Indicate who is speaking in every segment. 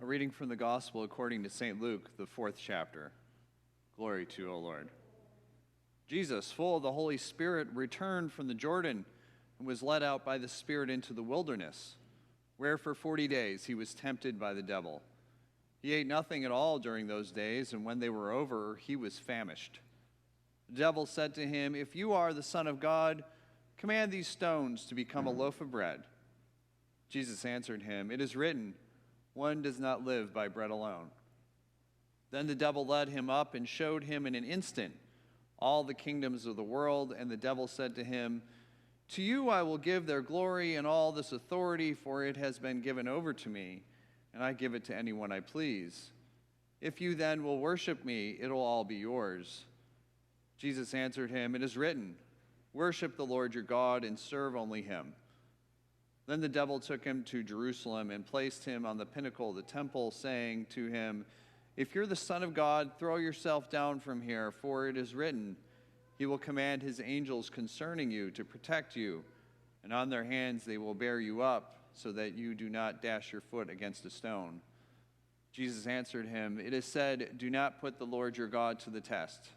Speaker 1: A reading from the Gospel according to St. Luke, the 4th chapter. Glory to you, O Lord. Jesus, full of the Holy Spirit, returned from the Jordan and was led out by the Spirit into the wilderness, where for 40 days he was tempted by the devil. He ate nothing at all during those days, and when they were over, he was famished. The devil said to him, "If you are the Son of God, command these stones to become a loaf of bread." Jesus answered him, "It is written, 'One does not live by bread alone.'" Then the devil led him up and showed him in an instant all the kingdoms of the world, and the devil said to him, "To you I will give their glory and all this authority, for it has been given over to me, and I give it to anyone I please. If you then will worship me, it will all be yours." Jesus answered him, "It is written, 'Worship the Lord your God and serve only him.'" Then the devil took him to Jerusalem and placed him on the pinnacle of the temple, saying to him, "If you're the Son of God, throw yourself down from here, for it is written, 'He will command his angels concerning you to protect you, and on their hands they will bear you up, so that you do not dash your foot against a stone.'" Jesus answered him, "It is said, 'Do not put the Lord your God to the test.'"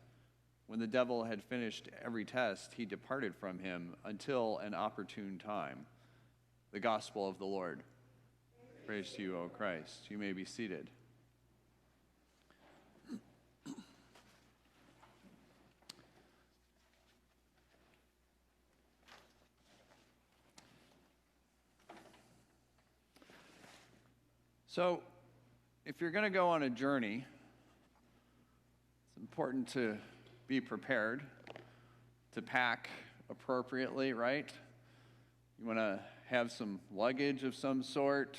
Speaker 1: When the devil had finished every test, he departed from him until an opportune time. The Gospel of the Lord. Praise to you, O Christ. You may be seated. So, if you're going to go on a journey, it's important to be prepared, to pack appropriately, right? You want to have some luggage of some sort.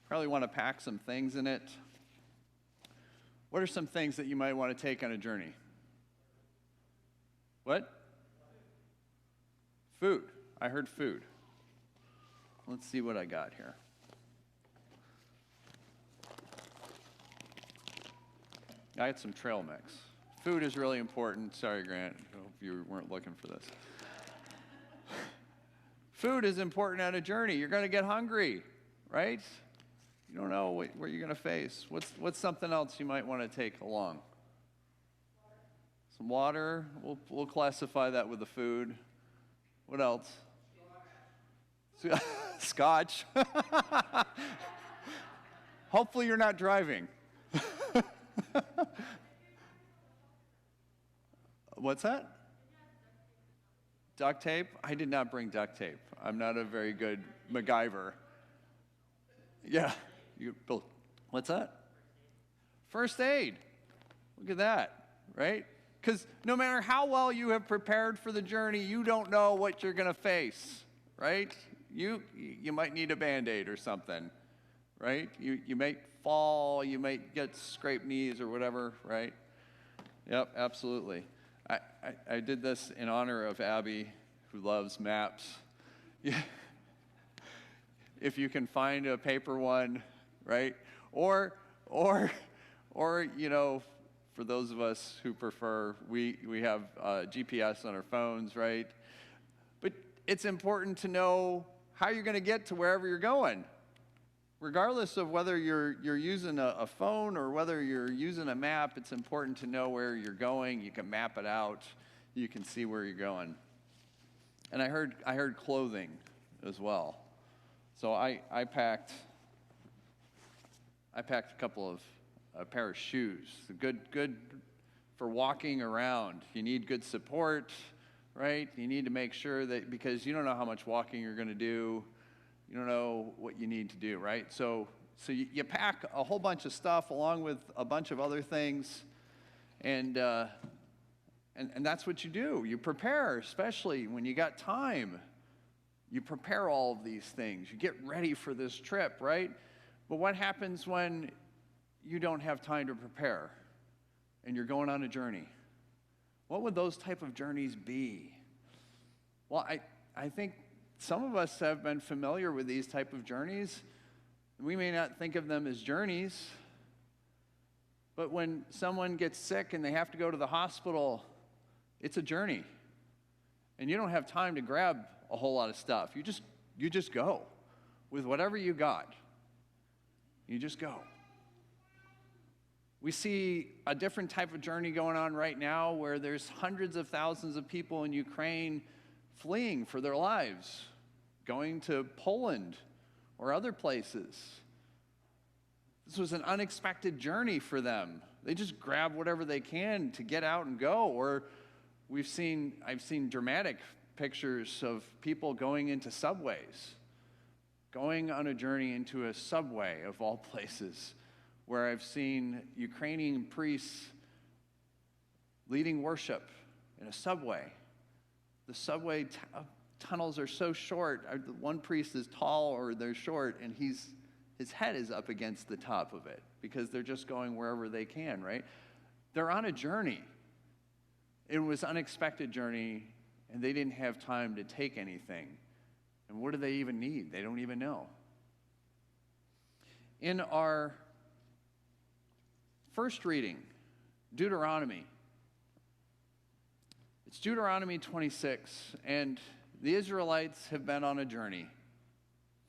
Speaker 1: Probably want to pack some things in it. What are some things that you might want to take on a journey? What? Food. I heard food. Let's see what I got here. I had some trail mix. Food is really important. Sorry, Grant. I hope you weren't looking for this. Food is important on a journey. You're going to get hungry, right? You don't know what you're going to face. What's something else you might want to take along?
Speaker 2: Water.
Speaker 1: Some water. We'll classify that with the food. What else? Scotch. Hopefully you're not driving. What's that? Duct tape? I did not bring duct tape. I'm not a very good MacGyver. Yeah. What's that? First aid. Look at that, right? Because no matter how well you have prepared for the journey, you don't know what you're going to face, right? You might need a Band-Aid or something, right? You might fall, you might get scraped knees or whatever, right? Yep, absolutely. I did this in honor of Abby, who loves maps. Yeah. If you can find a paper one, right? Or you know, for those of us who prefer, we have GPS on our phones, right? But it's important to know how you're going to get to wherever you're going. Regardless of whether you're using a phone or whether you're using a map, it's important to know where you're going. You can map it out. You can see where you're going. And I heard clothing as well. So I packed a couple of a pair of shoes. Good for walking around. You need good support, right? You need to make sure that, because you don't know how much walking you're going to do. You don't know what you need to do, right? So you pack a whole bunch of stuff along with a bunch of other things, and that's what you do. You prepare, especially when you got time. You prepare all of these things. You get ready for this trip, right? But what happens when you don't have time to prepare and you're going on a journey? What would those type of journeys be? Well, I think some of us have been familiar with these type of journeys. We may not think of them as journeys, but when someone gets sick and they have to go to the hospital, it's a journey. And you don't have time to grab a whole lot of stuff. You just go with whatever you got. You just go. We see a different type of journey going on right now where there's hundreds of thousands of people in Ukraine fleeing for their lives, going to Poland or other places. This was an unexpected journey for them. They just grab whatever they can to get out and go. Or I've seen dramatic pictures of people going into subways, going on a journey into a subway of all places, where I've seen Ukrainian priests leading worship in a subway. The subway tunnels are so short. One priest is tall or they're short, and his head is up against the top of it because they're just going wherever they can, right? They're on a journey. It was an unexpected journey, and they didn't have time to take anything. And what do they even need? They don't even know. In our first reading, Deuteronomy. It's Deuteronomy 26, and the Israelites have been on a journey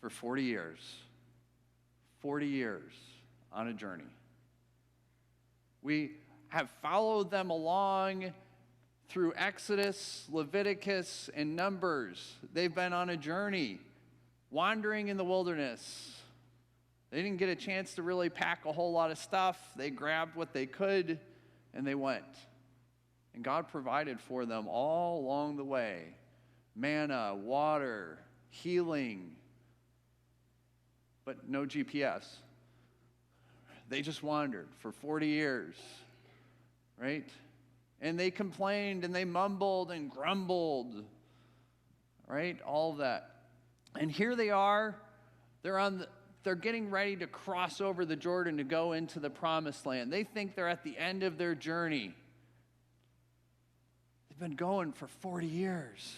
Speaker 1: for 40 years. 40 years on a journey. We have followed them along through Exodus, Leviticus, and Numbers. They've been on a journey, wandering in the wilderness. They didn't get a chance to really pack a whole lot of stuff. They grabbed what they could, and they went. And God provided for them all along the way. Manna, water, healing, but no GPS. They just wandered for 40 years, right? And they complained, and they mumbled and grumbled, right? All of that. And here they are. They're getting ready to cross over the Jordan to go into the promised land. They think they're at the end of their journey. They've been going for 40 years.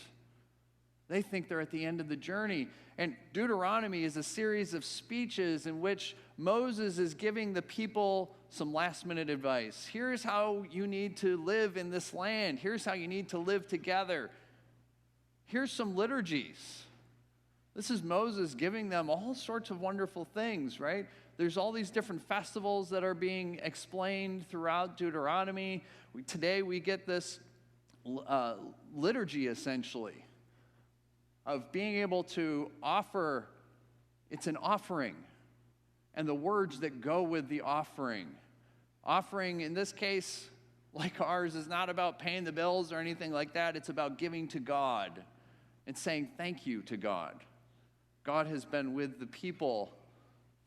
Speaker 1: They think they're at the end of the journey. And Deuteronomy is a series of speeches in which Moses is giving the people some last-minute advice. Here's how you need to live in this land. Here's how you need to live together. Here's some liturgies. This is Moses giving them all sorts of wonderful things, right? There's all these different festivals that are being explained throughout Deuteronomy. Today we get this liturgy, essentially, of being able to offer. It's an offering, and the words that go with the offering. Offering, in this case, like ours, is not about paying the bills or anything like that. It's about giving to God and saying thank you to God. God has been with the people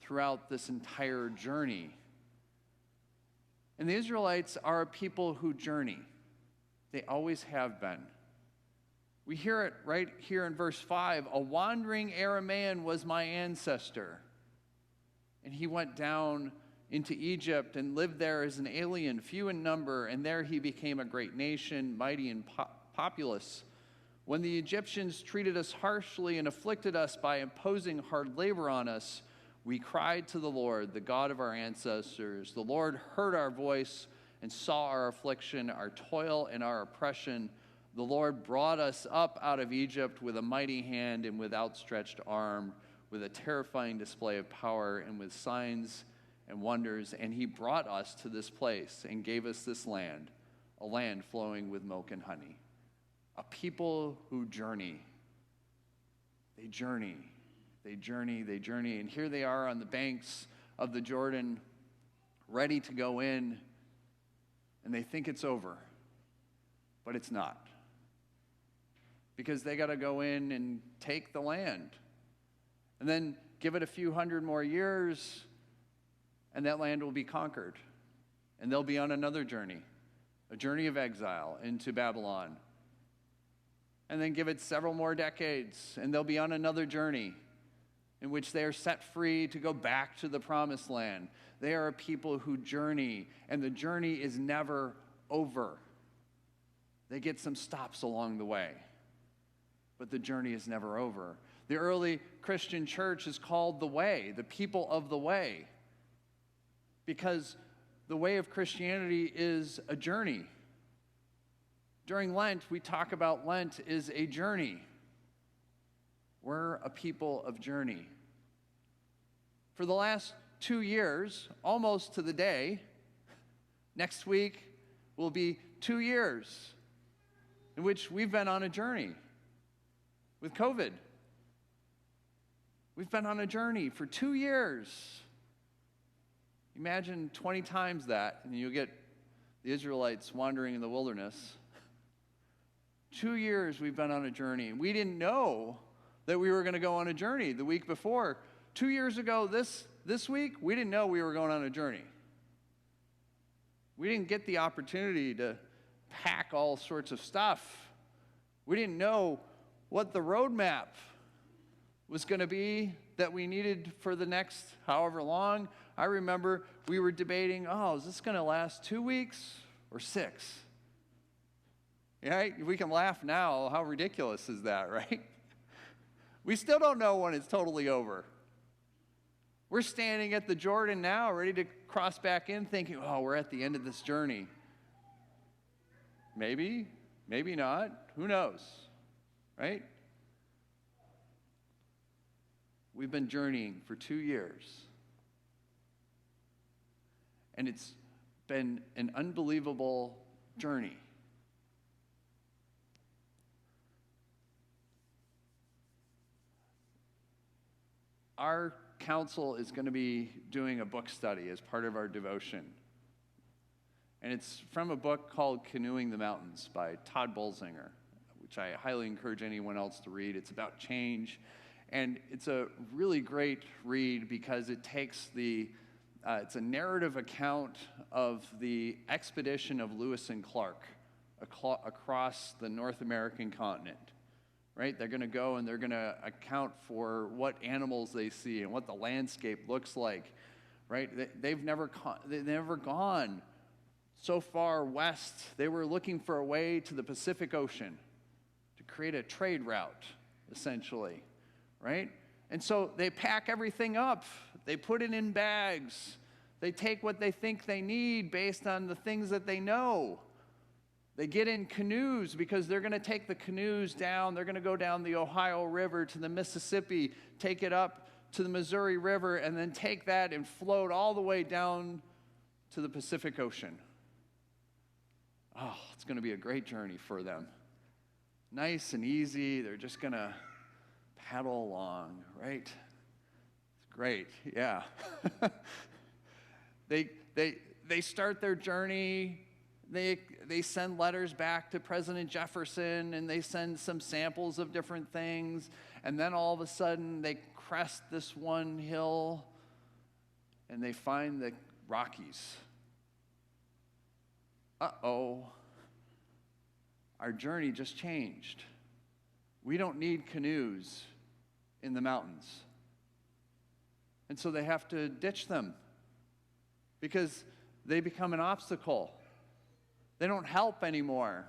Speaker 1: throughout this entire journey. And the Israelites are a people who journey. They always have been. We hear it right here in verse 5. A wandering Aramaean was my ancestor. And he went down into Egypt and lived there as an alien, few in number, and there he became a great nation, mighty and populous. When the Egyptians treated us harshly and afflicted us by imposing hard labor on us, we cried to the Lord, the God of our ancestors. The Lord heard our voice and saw our affliction, our toil, and our oppression. The Lord brought us up out of Egypt with a mighty hand and with outstretched arm, with a terrifying display of power and with signs and wonders. And he brought us to this place and gave us this land, a land flowing with milk and honey. A people who journey. They journey. They journey. They journey. And here they are on the banks of the Jordan, ready to go in, and they think it's over. But it's not. Because they got to go in and take the land. And then give it a few hundred more years, and that land will be conquered. And they'll be on another journey, a journey of exile into Babylon. And then give it several more decades, and they'll be on another journey in which they are set free to go back to the promised land. They are a people who journey, and the journey is never over. They get some stops along the way, but the journey is never over. The early Christian church is called the Way, the people of the Way, because the way of Christianity is a journey. During Lent, we talk about Lent is a journey. We're a people of journey. For the last 2 years, almost to the day. Next week will be 2 years in which we've been on a journey with COVID. We've been on a journey for 2 years. Imagine 20 times that, and you'll get the Israelites wandering in the wilderness. 2 years we've been on a journey. We didn't know that we were going to go on a journey the week before. 2 years ago, this week, we didn't know we were going on a journey. We didn't get the opportunity to pack all sorts of stuff. We didn't know what the roadmap was going to be that we needed for the next however long. I remember we were debating, is this going to last 2 weeks or 6? Right? We can laugh now. How ridiculous is that, right? We still don't know when it's totally over. We're standing at the Jordan now, ready to cross back in, thinking, we're at the end of this journey. Maybe, maybe not. Who knows, right? We've been journeying for 2 years. And it's been an unbelievable journey. Our council is going to be doing a book study as part of our devotion. And it's from a book called Canoeing the Mountains by Todd Bolzinger, which I highly encourage anyone else to read. It's about change. And it's a really great read because it takes it's a narrative account of the expedition of Lewis and Clark across the North American continent. Right? They're going to go and they're going to account for what animals they see and what the landscape looks like. Right? They've never gone so far west. They were looking for a way to the Pacific Ocean to create a trade route, essentially. Right? And so they pack everything up. They put it in bags. They take what they think they need based on the things that they know. They get in canoes because they're going to take the canoes down. They're going to go down the Ohio River to the Mississippi, take it up to the Missouri River, and then take that and float all the way down to the Pacific Ocean. It's going to be a great journey for them. Nice and easy. They're just going to paddle along, right? It's great, yeah. They start their journey. They send letters back to President Jefferson, and they send some samples of different things. And then all of a sudden, they crest this one hill, and they find the Rockies. Our journey just changed. We don't need canoes in the mountains. And so they have to ditch them because they become an obstacle. They don't help anymore.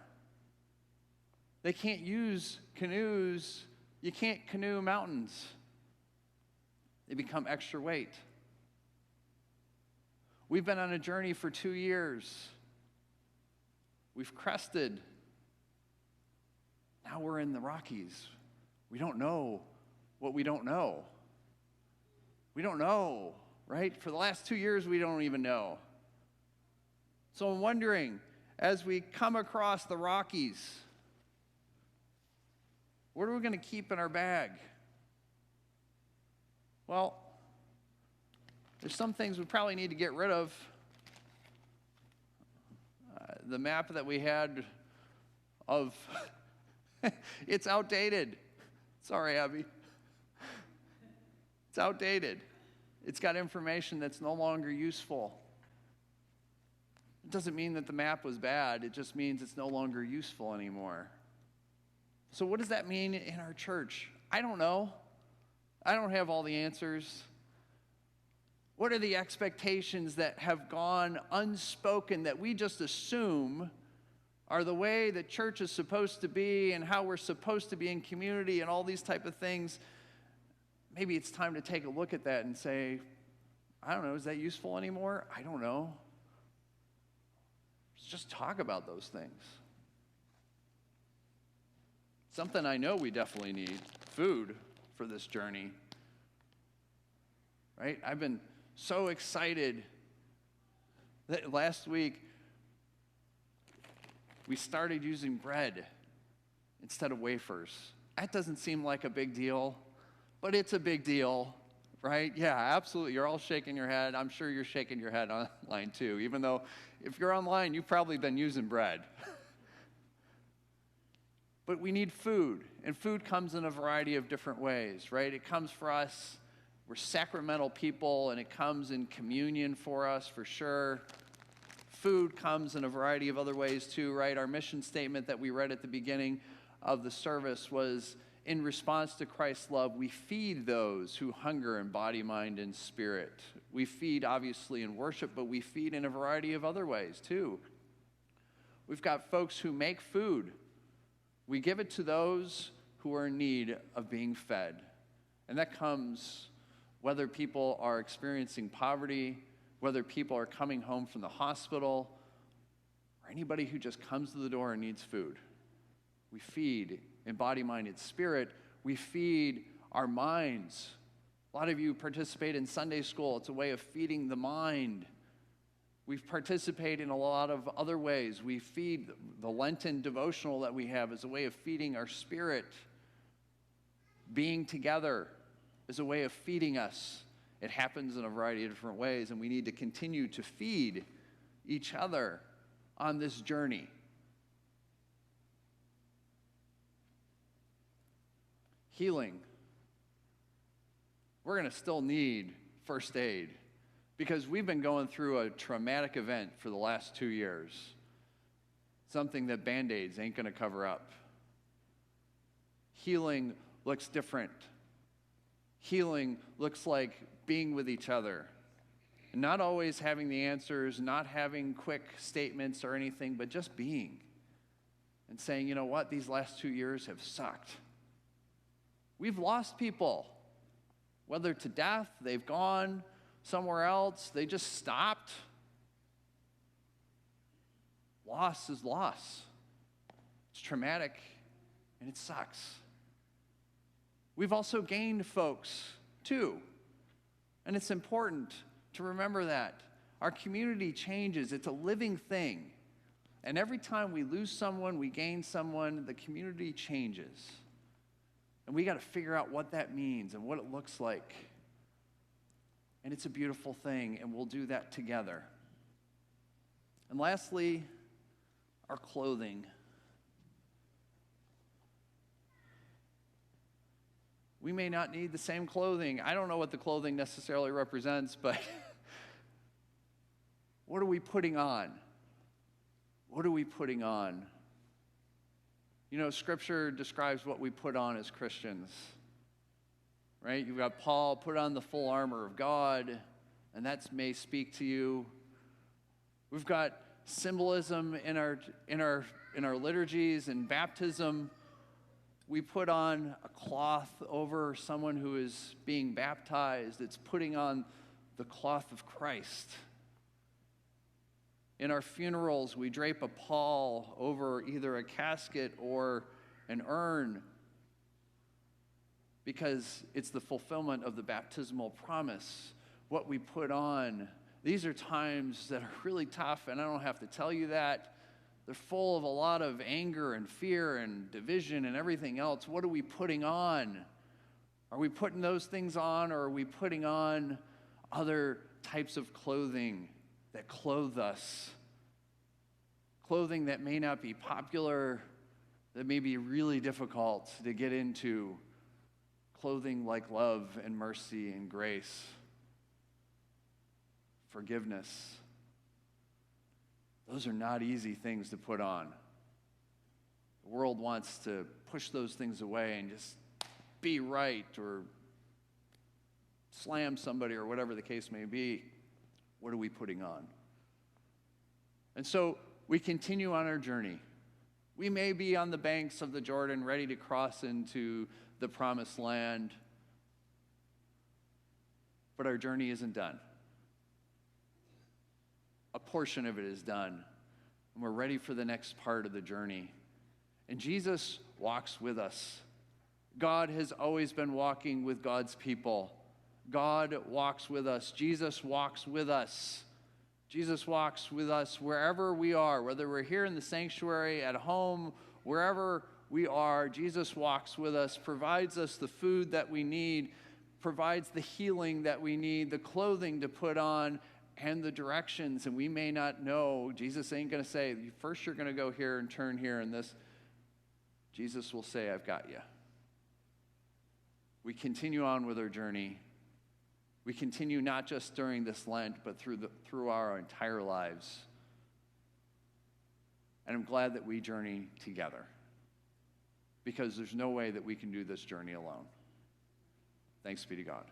Speaker 1: They can't use canoes. You can't canoe mountains. They become extra weight. We've been on a journey for 2 years. We've crested. Now we're in the Rockies. We don't know what we don't know. We don't know, right? For the last 2 years, we don't even know. So I'm wondering, as we come across the Rockies, what are we going to keep in our bag? Well, there's some things we probably need to get rid of. The map that we had of, it's outdated. Sorry, Abby. It's outdated. It's got information that's no longer useful. It doesn't mean that the map was bad. It just means it's no longer useful anymore. So what does that mean in our church? I don't know. I don't have all the answers. What are the expectations that have gone unspoken that we just assume are the way that church is supposed to be and how we're supposed to be in community and all these type of things? Maybe it's time to take a look at that and say, I don't know, is that useful anymore? I don't know. Let's just talk about those things. Something I know we definitely need, food for this journey. Right? I've been so excited that last week we started using bread instead of wafers. That doesn't seem like a big deal, but it's a big deal, right? Yeah, absolutely. You're all shaking your head. I'm sure you're shaking your head online too, even though if you're online, you've probably been using bread. But we need food, and food comes in a variety of different ways, right? It comes for us, we're sacramental people, and it comes in communion for us for sure. Food comes in a variety of other ways too, right? Our mission statement that we read at the beginning of the service was, in response to Christ's love, we feed those who hunger in body, mind, and spirit. We feed, obviously, in worship, but we feed in a variety of other ways too. We've got folks who make food. We give it to those who are in need of being fed. And that comes whether people are experiencing poverty, whether people are coming home from the hospital, or anybody who just comes to the door and needs food. We feed in body, mind, and spirit. We feed our minds. A lot of you participate in Sunday school. It's a way of feeding the mind. We participate in a lot of other ways. We feed the Lenten devotional that we have as a way of feeding our spirit. Being together is a way of feeding us. It happens in a variety of different ways, and we need to continue to feed each other on this journey. Healing. We're going to still need first aid because we've been going through a traumatic event for the last 2 years, something that Band-Aids ain't going to cover up. Healing looks different. Healing looks like being with each other, and not always having the answers, not having quick statements or anything, but just being and saying, you know what, these last 2 years have sucked. We've lost people, whether to death, they've gone somewhere else, they just stopped. Loss is loss. It's traumatic, and it sucks. We've also gained folks, too. And it's important to remember that. Our community changes. It's a living thing. And every time we lose someone, we gain someone, the community changes. And we got to figure out what that means and what it looks like. And it's a beautiful thing, and we'll do that together. And lastly, our clothing. We may not need the same clothing. I don't know what the clothing necessarily represents, but what are we putting on? What are we putting on? You know, Scripture describes what we put on as Christians, right? You've got Paul, put on the full armor of God, and that may speak to you. We've got symbolism in our liturgies and baptism. We put on a cloth over someone who is being baptized. It's putting on the cloth of Christ. In our funerals, we drape a pall over either a casket or an urn because it's the fulfillment of the baptismal promise. What we put on, these are times that are really tough, and I don't have to tell you that. They're full of a lot of anger and fear and division and everything else. What are we putting on? Are we putting those things on, or are we putting on other types of clothing that clothe us? Clothing that may not be popular, that may be really difficult to get into. Clothing like love and mercy and grace, forgiveness. Those are not easy things to put on. The world wants to push those things away and just be right or slam somebody or whatever the case may be. What are we putting on? And so we continue on our journey. We may be on the banks of the Jordan ready to cross into the promised land, but our journey isn't done. A portion of it is done, and we're ready for the next part of the journey. And Jesus walks with us. God has always been walking with God's people. God walks with us. Jesus walks with us. Jesus walks with us wherever we are, whether we're here in the sanctuary, at home, wherever we are. Jesus walks with us, provides us the food that we need, provides the healing that we need, the clothing to put on, and the directions. And we may not know. Jesus ain't going to say, first you're going to go here and turn here and this. Jesus will say, I've got you. We continue on with our journey. We continue not just during this Lent, but through our entire lives. And I'm glad that we journey together, because there's no way that we can do this journey alone. Thanks be to God.